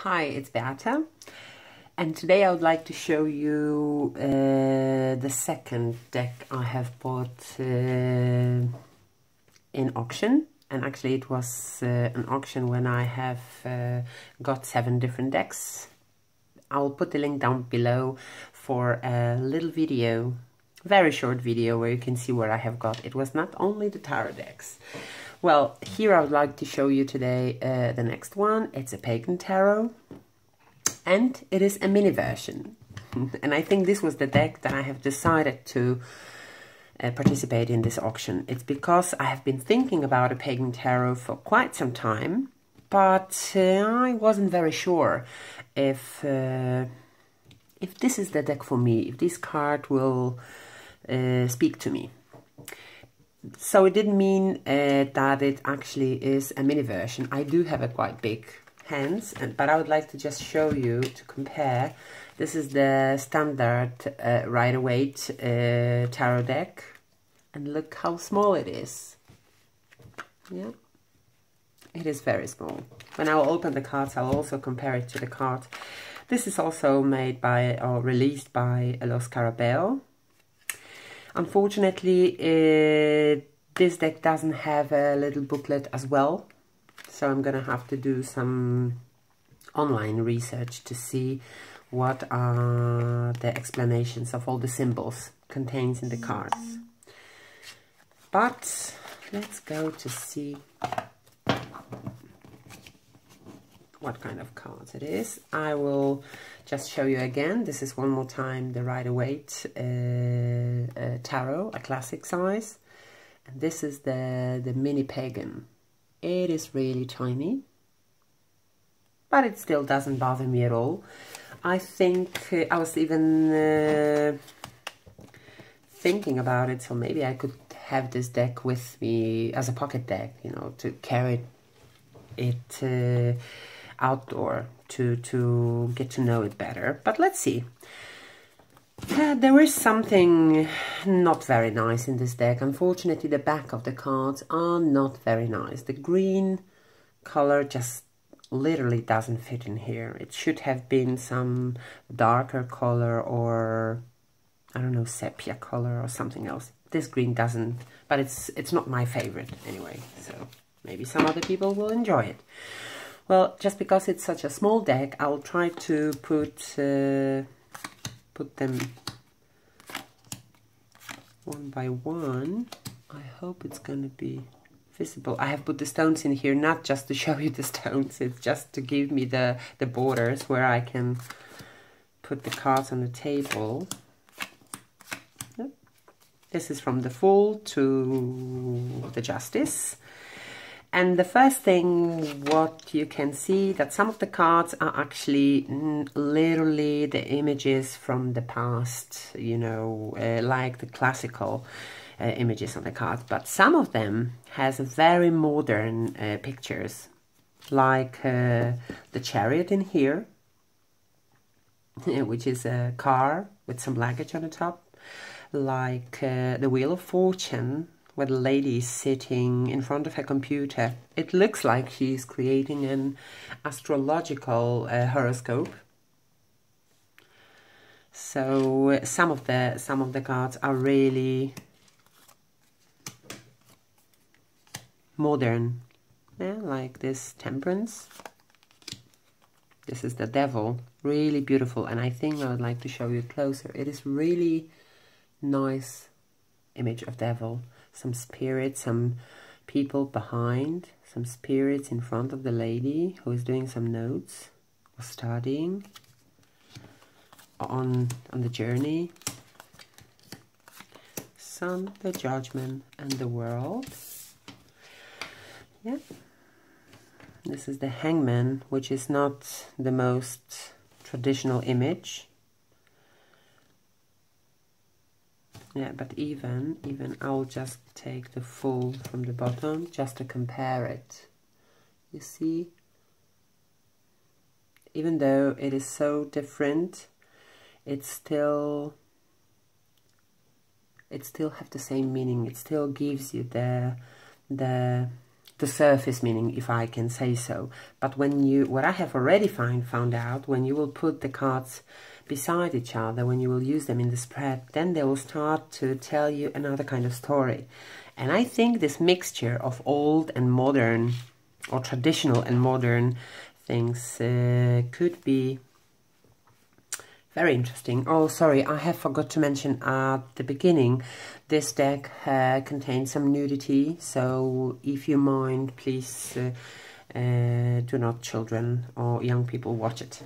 Hi, it's Beata, and today I would like to show you the second deck I have bought in auction. And actually it was an auction when I have got 7 different decks. I'll put the link down below for a little video, very short video, where you can see what I have got. It was not only the tarot decks. Well, here I would like to show you today the next one. It's a Pagan Tarot, and it is a mini version. And I think this was the deck that I have decided to participate in this auction. It's because I have been thinking about a Pagan Tarot for quite some time, but I wasn't very sure if this is the deck for me, if this card will speak to me. So it didn't mean that it actually is a mini version. I do have a quite big hands, but I would like to just show you to compare. This is the standard Rider-Waite tarot deck, and look how small it is. Yeah, it is very small. When I will open the cards, I'll also compare it to the card. This is also made by or released by Los Carabeo. Unfortunately, this deck doesn't have a little booklet as well, so I'm gonna have to do some online research to see what are the explanations of all the symbols contained in the cards. But let's go to see what kind of cards it is. I will just show you again. This is one more time the Rider-Waite tarot, a classic size. And this is the mini Pagan. It is really tiny, but it still doesn't bother me at all. I think I was even thinking about it, so maybe I could have this deck with me as a pocket deck, you know, to carry it outdoor to get to know it better. But let's see. There is something not very nice in this deck. Unfortunately, the back of the cards are not very nice. The green color just literally doesn't fit in here. It should have been some darker color, or I don't know, sepia color or something else. This green doesn't, but it's not my favorite anyway, so maybe some other people will enjoy it. Well, just because it's such a small deck, I'll try to put them one by one. I hope it's gonna be visible. I have put the stones in here not just to show you the stones, it's just to give me the borders where I can put the cards on the table. Yep. This is from the Fool to the Justice. And the first thing what you can see, that some of the cards are actually literally the images from the past, you know, like the classical images on the cards. But some of them has very modern pictures, like the Chariot in here, which is a car with some luggage on the top, like the Wheel of Fortune, where the lady is sitting in front of her computer. It looks like she's creating an astrological horoscope. So some of the cards are really modern, yeah, like this Temperance. This is the Devil, really beautiful, and I think I would like to show you closer. It is really nice image of Devil. Some spirits, some people behind, some spirits in front of the lady who is doing some notes or studying on the journey. Sun, the Judgment, and the World. Yeah. This is the Hangman, which is not the most traditional image. Yeah, but even I'll just take the Fool from the bottom just to compare it. You see, even though it is so different, it still have the same meaning. It still gives you the the surface meaning, if I can say so. But when you, what I have already found out, when you will put the cards beside each other, when you will use them in the spread, then they will start to tell you another kind of story. And I think this mixture of old and modern, or traditional and modern things, could be very interesting. Oh, sorry, I have forgot to mention at the beginning, this deck contains some nudity, so if you mind, please do not children or young people watch it.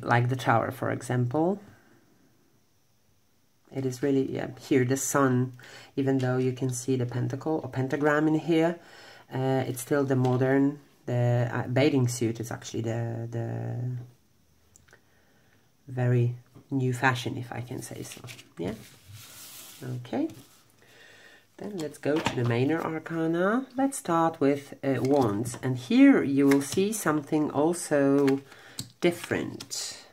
Like the Tower, for example. It is really, yeah, here the sun, even though you can see the pentacle or pentagram in here, it's still the modern, the bathing suit is actually the very new fashion, if I can say so. Yeah. Okay. Then let's go to the minor arcana. Let's start with wands. And here you will see something also different.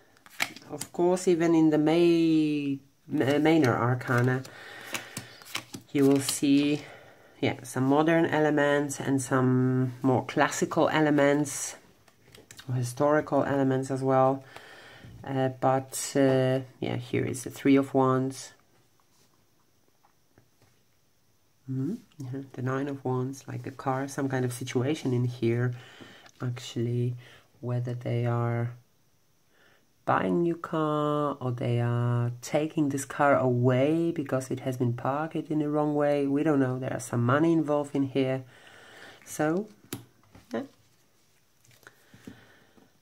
Of course, even in the minor arcana, you will see, yeah, some modern elements and some more classical elements, or historical elements as well. Yeah, here is the Three of Wands. Yeah, the Nine of Wands, like a car, some kind of situation in here, actually, whether they are buying a new car or they are taking this car away because it has been parked in the wrong way. We don't know. There are some money involved in here. So, yeah.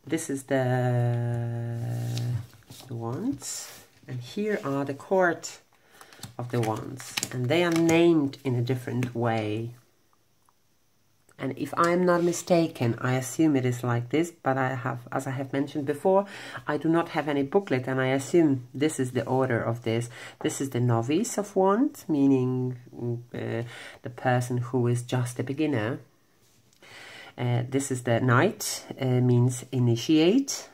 This is the Wands. And here are the Court of the Wands. And they are named in a different way. And if I am not mistaken, I assume it is like this, but I have, as I have mentioned before, I do not have any booklet, and I assume this is the order of this. This is the Novice of Wands, meaning the person who is just a beginner. This is the Knight, means initiate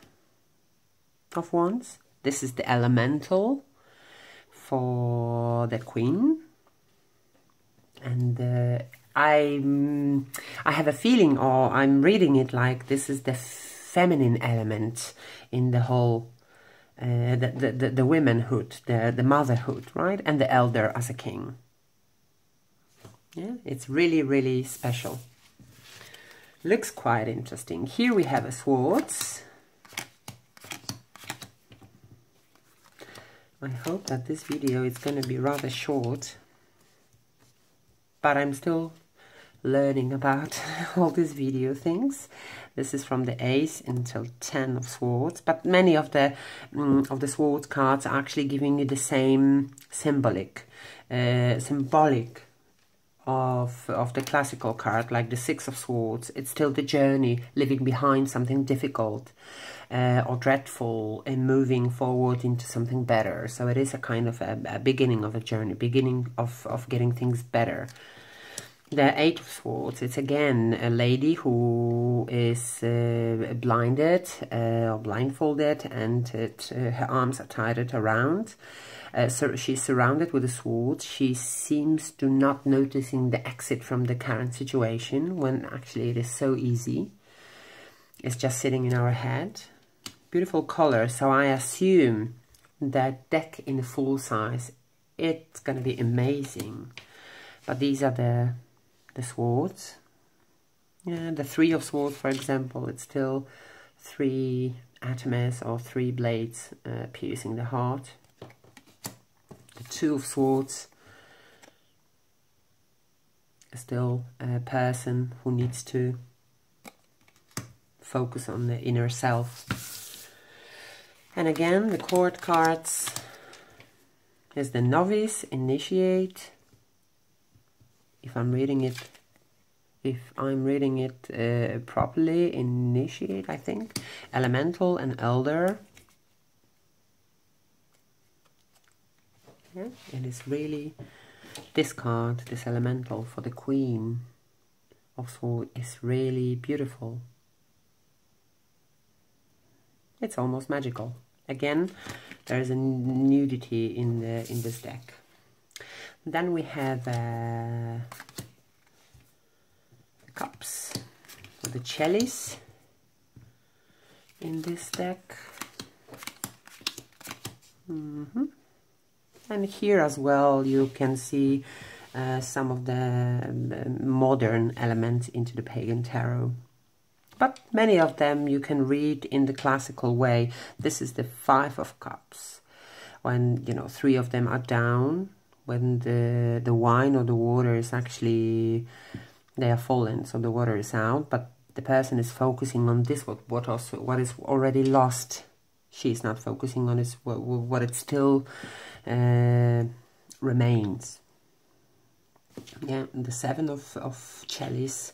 of Wands. This is the Elemental for the Queen. And I have a feeling, or I'm reading it like this is the feminine element in the whole, the womanhood, the motherhood, right? And the elder as a king. Yeah, it's really, really special. Looks quite interesting. Here we have a Swords. I hope that this video is going to be rather short, but I'm still learning about all these video things. This is from the Ace until 10 of Swords, but many of the Swords cards are actually giving you the same symbolic of the classical card, like the Six of Swords. It's still the journey, living behind something difficult or dreadful and moving forward into something better. So it is a kind of a beginning of a journey, beginning of getting things better. The Eight of Swords, it's again a lady who is blinded or blindfolded, and her arms are tied around. So she's surrounded with a sword. She seems to not noticing the exit from the current situation, when actually it is so easy. It's just sitting in our head. Beautiful color. So I assume that deck in the full size, it's going to be amazing. But these are the swords. Yeah, the Three of Swords, for example, it's still 3 atoms or 3 blades piercing the heart. The Two of Swords is still a person who needs to focus on the inner self. And again, the Court cards is the Novice, initiate. If I'm reading it properly, initiate, I think. Elemental and Elder. Yeah, it is really, this card, this Elemental for the Queen of Swords, is really beautiful. It's almost magical. Again, there is a nudity in this deck. Then we have Cups, for the chalice in this deck. And here as well you can see some of the modern elements into the Pagan Tarot. But many of them you can read in the classical way. This is the Five of Cups. When, you know, three of them are down, when the wine or the water is actually, they are fallen, so the water is out, but the person is focusing on this, what is already lost. She's not focusing on this, what it still remains. Yeah, and the Seven of Chalice,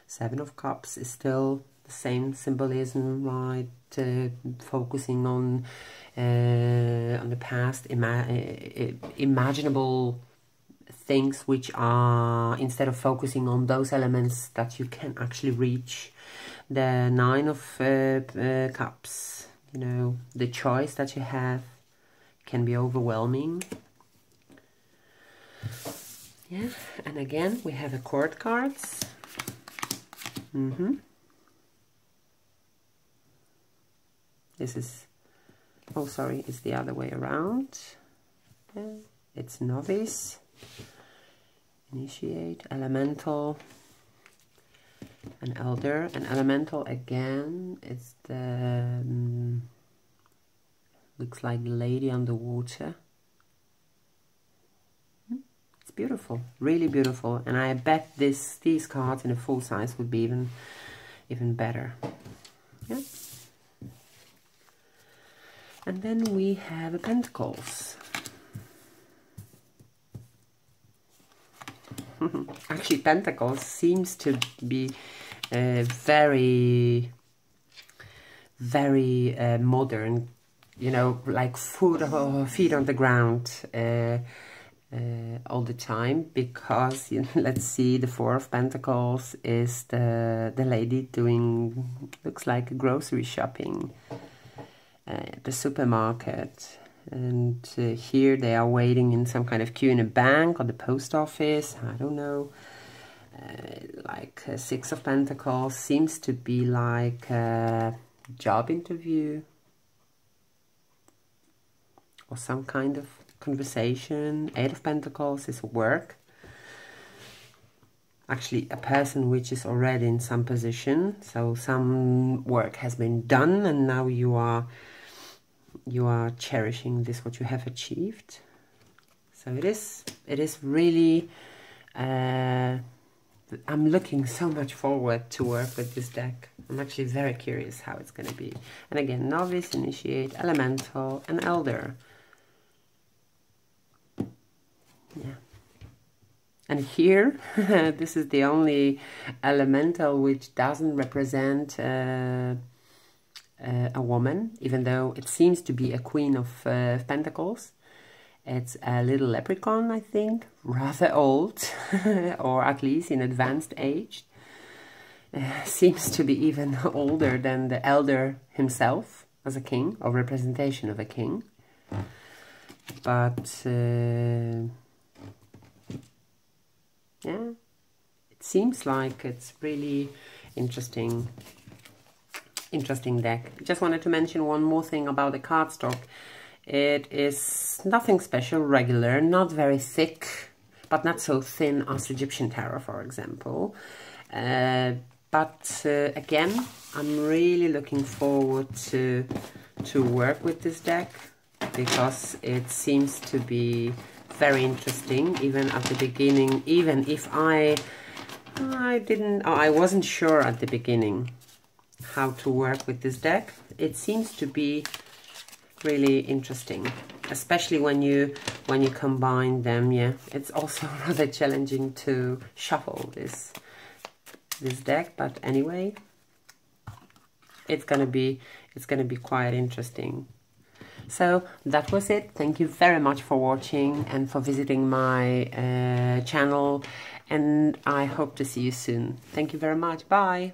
Seven of Cups is still the same symbolism, right? Focusing on the past, imaginable things which are, instead of focusing on those elements that you can actually reach. The Nine of Cups, you know, the choice that you have can be overwhelming. Yeah, and again we have the Court cards. This is, oh sorry, it's the other way around. Yeah, it's Novice, Initiate, Elemental, and Elder. And Elemental again, it's the looks like the Lady on the Water. It's beautiful, really beautiful, and I bet these cards in a full size would be even better. Yeah. And then we have a Pentacles. Actually, Pentacles seems to be very modern, you know, like feet on the ground all the time, because, you know, let's see, the Four of Pentacles is the lady doing, looks like grocery shopping at the supermarket, and here they are waiting in some kind of queue in a bank or the post office, I don't know. Like Six of Pentacles seems to be like a job interview or some kind of conversation. Eight of Pentacles is work. Actually, a person which is already in some position, so some work has been done, and now you are cherishing this, what you have achieved. So it is really, I'm looking so much forward to work with this deck. I'm actually very curious how it's going to be. And again, Novice, Initiate, Elemental, and Elder. Yeah. And here, this is the only elemental which doesn't represent a woman, even though it seems to be a Queen of Pentacles. It's a little leprechaun, I think, rather old, or at least in advanced age. Seems to be even older than the elder himself as a king, or representation of a king. But yeah, it seems like it's really interesting deck. Just wanted to mention one more thing about the cardstock. It is nothing special, regular, not very thick, but not so thin as Egyptian Tarot, for example. But again, I'm really looking forward to work with this deck, because it seems to be very interesting, even at the beginning, even if I wasn't sure at the beginning how to work with this deck. It seems to be really interesting, especially when you combine them. Yeah, it's also rather challenging to shuffle this deck, but anyway, it's gonna be quite interesting. So that was it. Thank you very much for watching and for visiting my channel, and I hope to see you soon. Thank you very much. Bye.